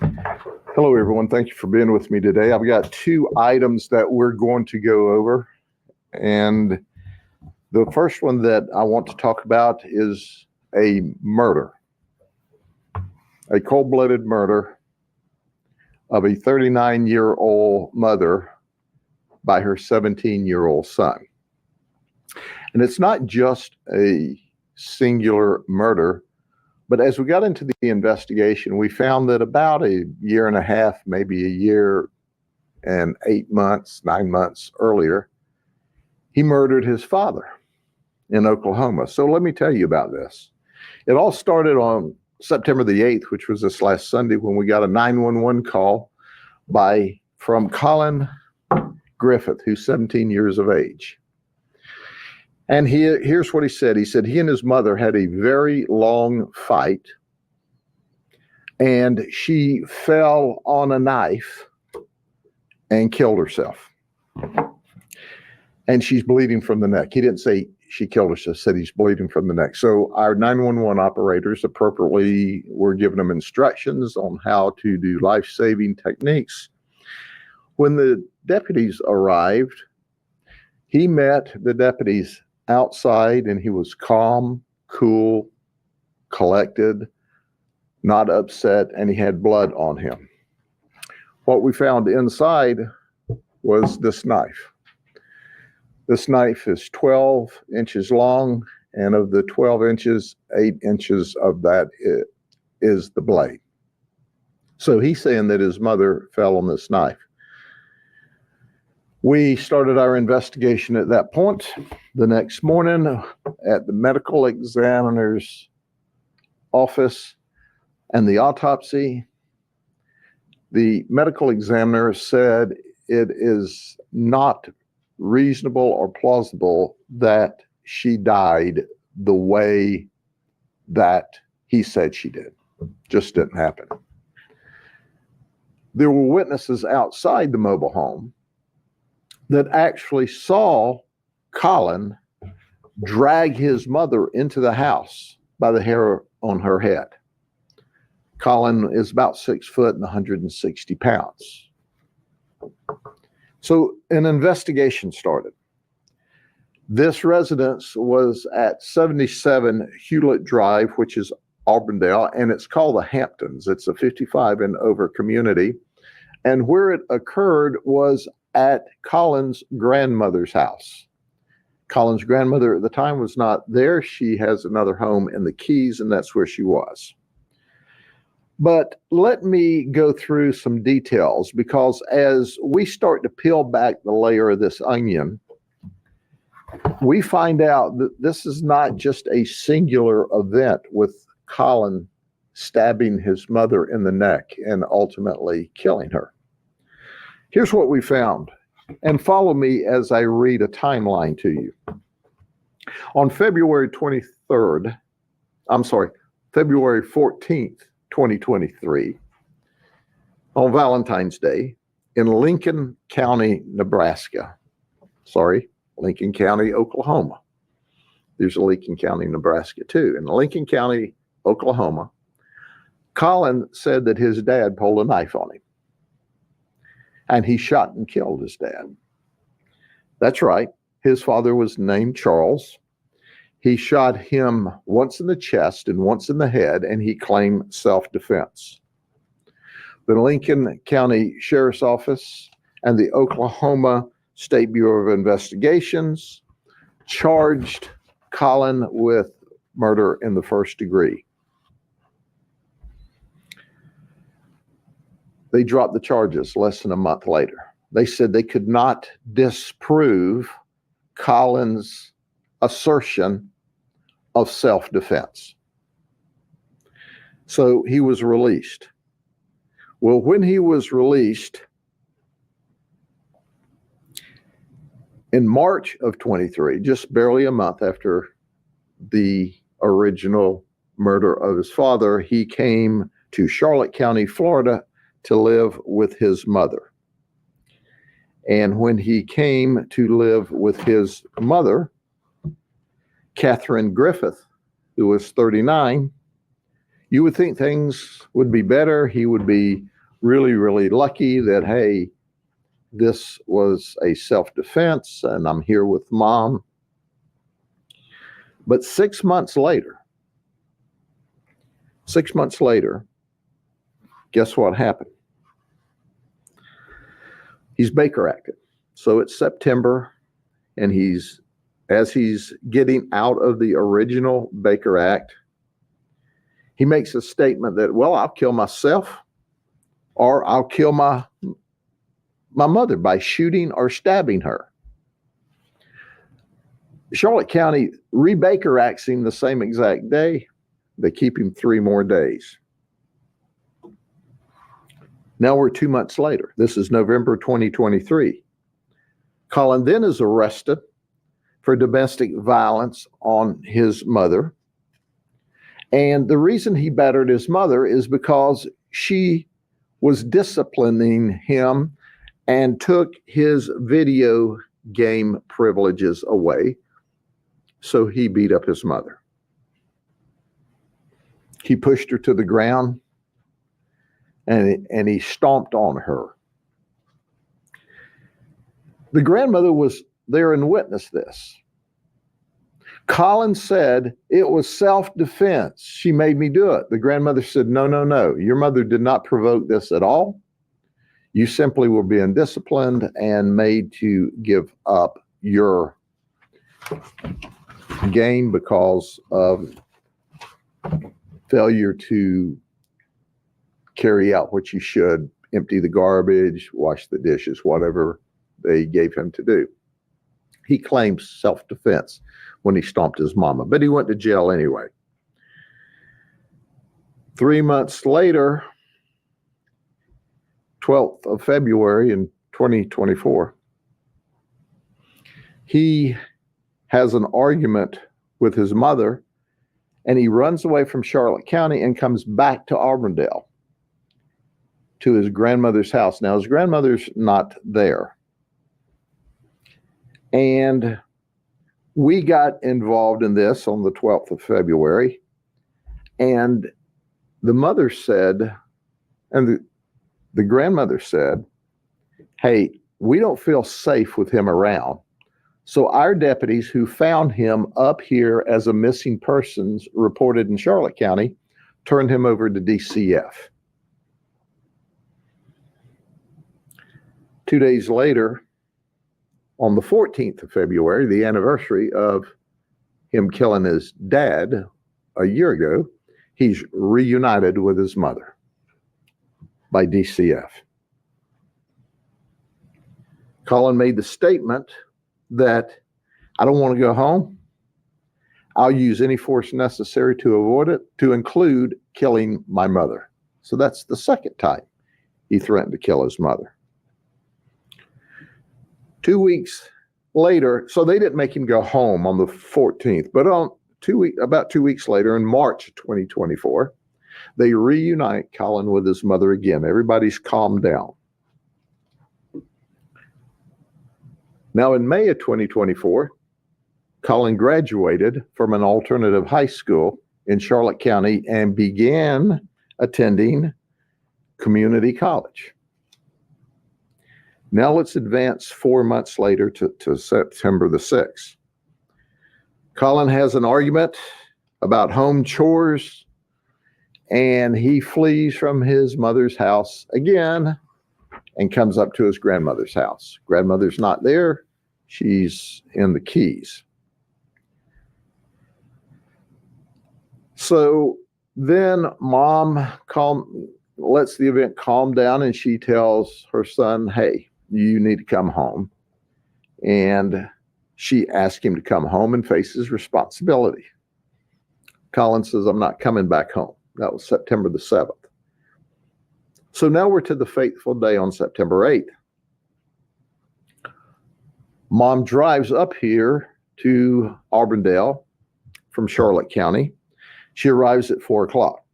Hello, everyone. Thank you for being with me today. I've got two items that we're going to go over. And the first one that I want to talk about is a murder, a cold-blooded murder of a 39-year-old mother by her 17-year-old son. And it's not just a singular murder, but as we got into the investigation, we found that about a year and a half, maybe a year and 8 months, 9 months earlier, he murdered his father in Oklahoma. So let me tell you about this. It all started on September the 8th, which was this last Sunday, when we got a 911 call from Colin Griffith, who's 17 years of age. And here's what he said. He said he and his mother had a very long fight, and she fell on a knife and killed herself. And she's bleeding from the neck. He didn't say she killed herself, said he's bleeding from the neck. So our 911 operators appropriately were giving them instructions on how to do life-saving techniques. When the deputies arrived, he met the deputies outside, and he was calm, cool, collected, not upset, and he had blood on him. What we found inside was this knife. This knife is 12 inches long, and of the 12 inches, 8 inches of that is the blade. So he's saying that his mother fell on this knife. We started our investigation at that point. The next morning, at the medical examiner's office and the autopsy, the medical examiner said it is not reasonable or plausible that she died the way that he said she did. Just didn't happen. There were witnesses outside the mobile home that actually saw Colin drag his mother into the house by the hair on her head. Colin is about 6 foot and 160 pounds. So an investigation started. This residence was at 77 Hewlett Drive, which is Auburndale, and it's called the Hamptons. It's a 55 and over community. And where it occurred was at Colin's grandmother's house. Colin's grandmother at the time was not there. She has another home in the Keys, and that's where she was. But let me go through some details, because as we start to peel back the layer of this onion, we find out that this is not just a singular event with Colin stabbing his mother in the neck and ultimately killing her. Here's what we found, and follow me as I read a timeline to you. On February 14th, 2023, on Valentine's Day, in Lincoln County, Oklahoma. There's a Lincoln County, Nebraska too. In Lincoln County, Oklahoma, Colin said that his dad pulled a knife on him, and he shot and killed his dad. That's right. His father was named Charles. He shot him once in the chest and once in the head, and he claimed self-defense. The Lincoln County Sheriff's Office and the Oklahoma State Bureau of Investigations charged Colin with murder in the first degree. They dropped the charges less than a month later. They said they could not disprove Colin's assertion of self-defense. So he was released. Well, when he was released in March of 23, just barely a month after the original murder of his father, he came to Charlotte County, Florida, to live with his mother. And when he came to live with his mother, Catherine Griffith, who was 39, You would think things would be better. He would be really, really lucky that, hey, this was a self-defense and I'm here with mom. But 6 months later, guess what happened? He's Baker acted. So it's September, and as he's getting out of the original Baker Act, he makes a statement that, well, I'll kill myself or I'll kill my mother by shooting or stabbing her. Charlotte County re-Baker acts him the same exact day. They keep him 3 more days. Now we're 2 months later. This is November 2023. Colin then is arrested for domestic violence on his mother. And the reason he battered his mother is because she was disciplining him and took his video game privileges away. So he beat up his mother. He pushed her to the ground and he stomped on her. The grandmother was there and witnessed this. Colin said it was self-defense. She made me do it. The grandmother said, no, no, no. Your mother did not provoke this at all. You simply were being disciplined and made to give up your game because of failure to carry out what you should, empty the garbage, wash the dishes, whatever they gave him to do. He claims self-defense when he stomped his mama, but he went to jail anyway. 3 months later, 12th of February in 2024, he has an argument with his mother, and he runs away from Charlotte County and comes back to Auburndale to his grandmother's house. Now, his grandmother's not there. And we got involved in this on the 12th of February. And the mother said, and the grandmother said, hey, we don't feel safe with him around. So our deputies who found him up here as a missing persons reported in Charlotte County turned him over to DCF. 2 days later, on the 14th of February, the anniversary of him killing his dad a year ago, he's reunited with his mother by DCF. Colin made the statement that I don't want to go home. I'll use any force necessary to avoid it, to include killing my mother. So that's the second time he threatened to kill his mother. 2 weeks later, so they didn't make him go home on the 14th, but about 2 weeks later, in March 2024, they reunite Colin with his mother again. Everybody's calmed down. Now, in May of 2024, Colin graduated from an alternative high school in Charlotte County and began attending community college. Now let's advance 4 months later to September the 6th. Colin has an argument about home chores, and he flees from his mother's house again and comes up to his grandmother's house. Grandmother's not there. She's in the Keys. So then mom lets the event calm down, and she tells her son, hey, you need to come home. And she asks him to come home and face his responsibility. Colin says, I'm not coming back home. That was September the 7th. So now we're to the fateful day on September 8th. Mom drives up here to Auburndale from Charlotte County. She arrives at 4 o'clock.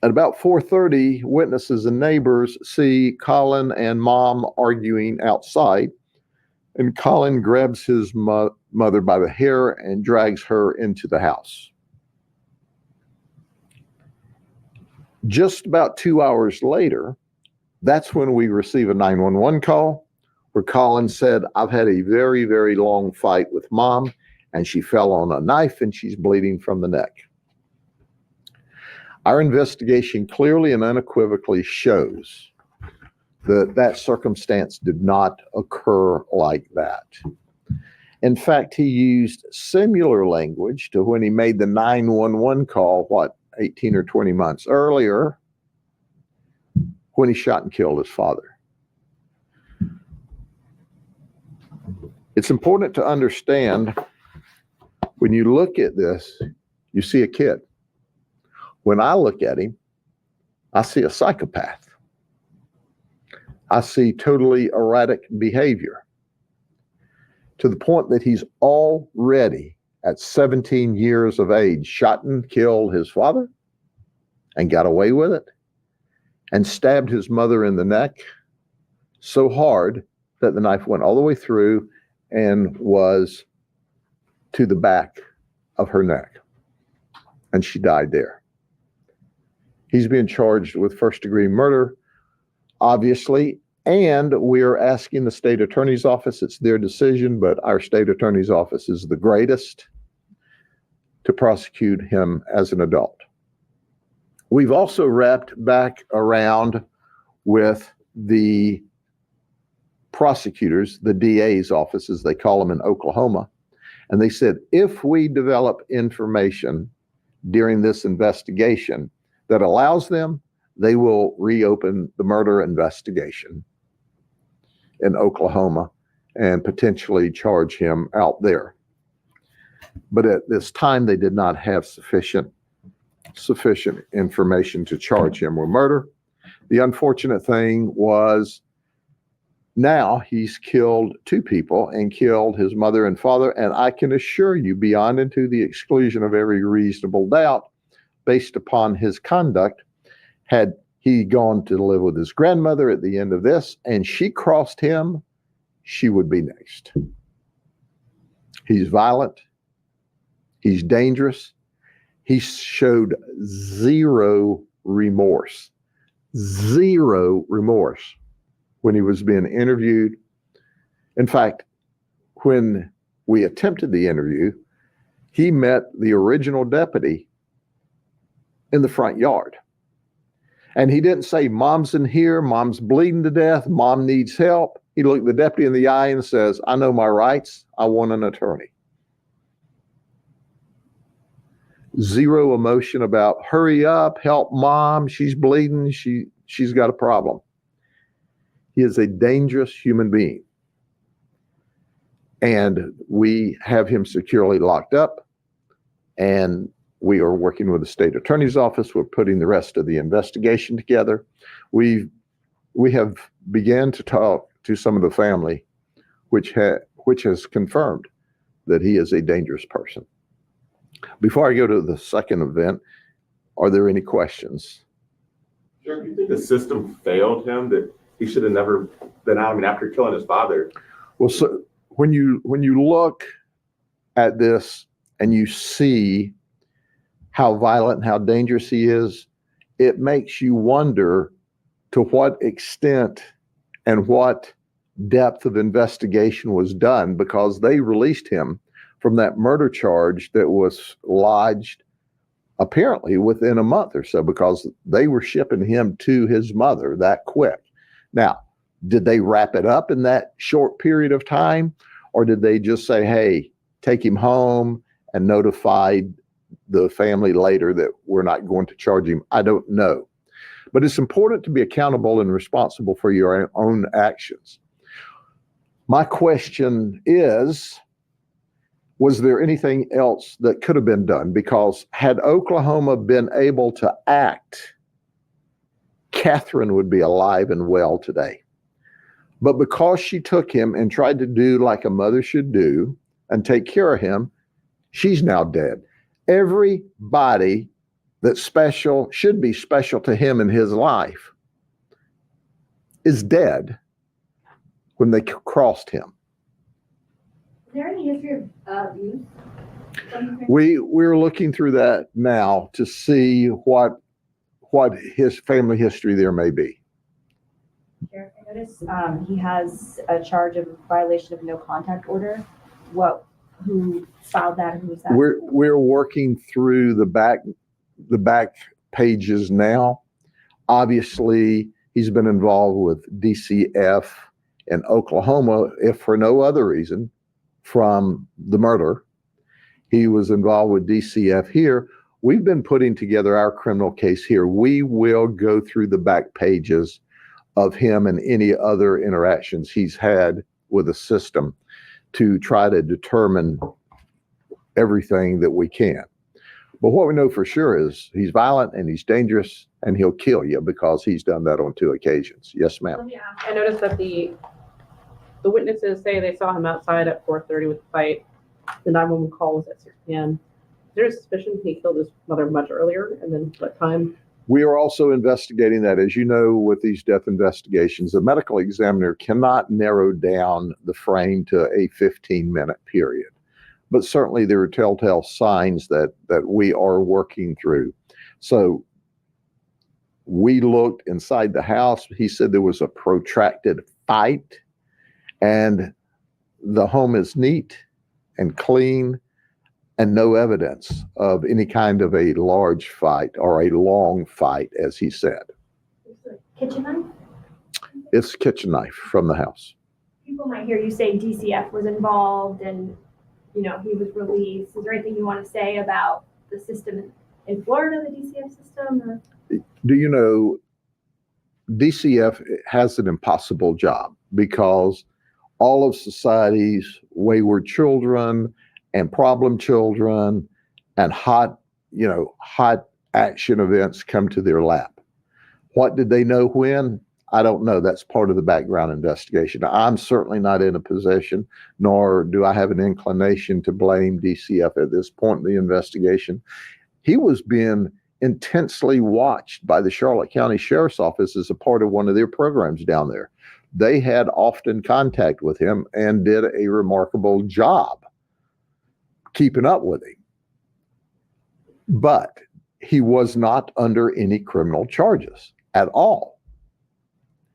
At about 4:30, witnesses and neighbors see Colin and mom arguing outside, and Colin grabs his mother by the hair and drags her into the house. Just about 2 hours later, that's when we receive a 911 call where Colin said, I've had a very, very long fight with mom, and she fell on a knife and she's bleeding from the neck. Our investigation clearly and unequivocally shows that that circumstance did not occur like that. In fact, he used similar language to when he made the 911 call, 18 or 20 months earlier, when he shot and killed his father. It's important to understand, when you look at this, you see a kid. When I look at him, I see a psychopath. I see totally erratic behavior, to the point that he's already, at 17 years of age, shot and killed his father and got away with it, and stabbed his mother in the neck so hard that the knife went all the way through and was to the back of her neck, and she died there. He's being charged with first-degree murder, obviously, and we're asking the state attorney's office, it's their decision, but our state attorney's office is the greatest, to prosecute him as an adult. We've also wrapped back around with the prosecutors, the DA's offices, they call them in Oklahoma, and they said, if we develop information during this investigation that allows them, they will reopen the murder investigation in Oklahoma and potentially charge him out there. But at this time, they did not have sufficient information to charge him with murder. The unfortunate thing was, now he's killed two people and killed his mother and father, and I can assure you, beyond and to the exclusion of every reasonable doubt, based upon his conduct, had he gone to live with his grandmother at the end of this and she crossed him, she would be next. He's violent. He's dangerous. He showed zero remorse when he was being interviewed. In fact, when we attempted the interview, he met the original deputy in the front yard. And he didn't say, Mom's in here, Mom's bleeding to death, Mom needs help. He looked the deputy in the eye and says, I know my rights, I want an attorney. Zero emotion about, hurry up, help Mom, she's bleeding, she's got a problem. He is a dangerous human being. And we have him securely locked up, and we are working with the state attorney's office. We're putting the rest of the investigation together. We have began to talk to some of the family, which has confirmed that he is a dangerous person. Before I go to the second event, are there any questions? Sure. Do you think the system failed him, that he should have never been out? I mean, after killing his father. Well, so when you look at this and you see how violent and how dangerous he is, it makes you wonder to what extent and what depth of investigation was done, because they released him from that murder charge that was lodged apparently within a month or so, because they were shipping him to his mother that quick. Now, did they wrap it up in that short period of time, or did they just say, hey, take him home, and notified the family later that we're not going to charge him? I don't know. But it's important to be accountable and responsible for your own actions. My question is, was there anything else that could have been done? Because had Oklahoma been able to act, Catherine would be alive and well today. But because she took him and tried to do like a mother should do and take care of him, she's now dead. Everybody that's special, should be special to him in his life, is dead when they crossed him. Is there any history of abuse? We're looking through that now to see what what his family history there may be. Sheriff, I noticed he has a charge of violation of no contact order. Who filed that and who was that? We're working through the back pages now. Obviously, he's been involved with DCF in Oklahoma, if for no other reason, from the murder. He was involved with DCF here. We've been putting together our criminal case here. We will go through the back pages of him and any other interactions he's had with the system to try to determine everything that we can. But what we know for sure is he's violent and he's dangerous and he'll kill you because he's done that on 2 occasions. Yes, ma'am. I noticed that the witnesses say they saw him outside at 4:30 with the fight. The 911 call was at 6 p.m. Is there a suspicion he killed his mother much earlier? And then what time? We are also investigating that. As you know, with these death investigations, the medical examiner cannot narrow down the frame to a 15-minute period. But certainly there are telltale signs that we are working through. So we looked inside the house. He said there was a protracted fight, and the home is neat and clean and no evidence of any kind of a large fight or a long fight, as he said. Kitchen knife? It's a kitchen knife from the house. People might hear you say DCF was involved and, he was released. Is there anything you want to say about the system in Florida, the DCF system? Or? Do you know, DCF has an impossible job because all of society's wayward children and problem children and hot action events come to their lap. What did they know when? I don't know. That's part of the background investigation. I'm certainly not in a position, nor do I have an inclination to blame DCF at this point in the investigation. He was being intensely watched by the Charlotte County Sheriff's Office as a part of one of their programs down there. They had often contact with him and did a remarkable job keeping up with him. But he was not under any criminal charges at all.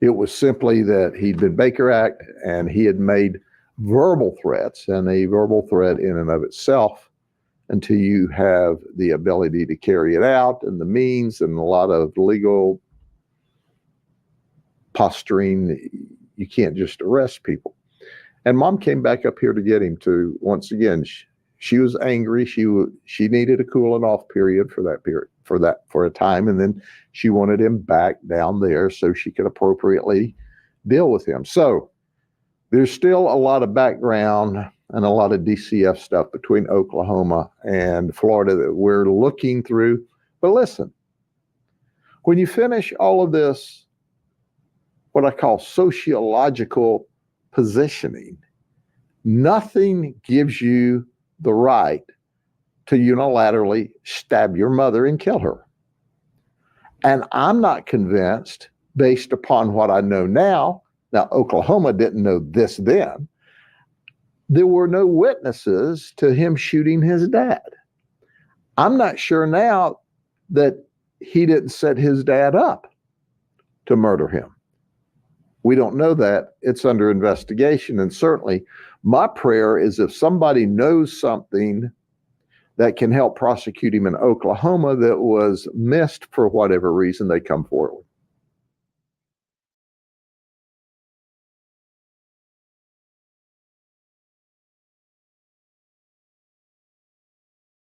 It was simply that he'd been Baker Act and he had made verbal threats, and a verbal threat in and of itself, until you have the ability to carry it out and the means and a lot of legal posturing, you can't just arrest people. And Mom came back up here to get him to, once again, she was angry. She needed a cooling off period for a time, and then she wanted him back down there so she could appropriately deal with him. So there's still a lot of background and a lot of DCF stuff between Oklahoma and Florida that we're looking through. But listen, when you finish all of this, what I call sociological positioning, nothing gives you the right to unilaterally stab your mother and kill her. And I'm not convinced, based upon what I know now, Oklahoma didn't know this then, there were no witnesses to him shooting his dad. I'm not sure now that he didn't set his dad up to murder him. We don't know that. It's under investigation. And certainly my prayer is if somebody knows something that can help prosecute him in Oklahoma that was missed for whatever reason, they come forward.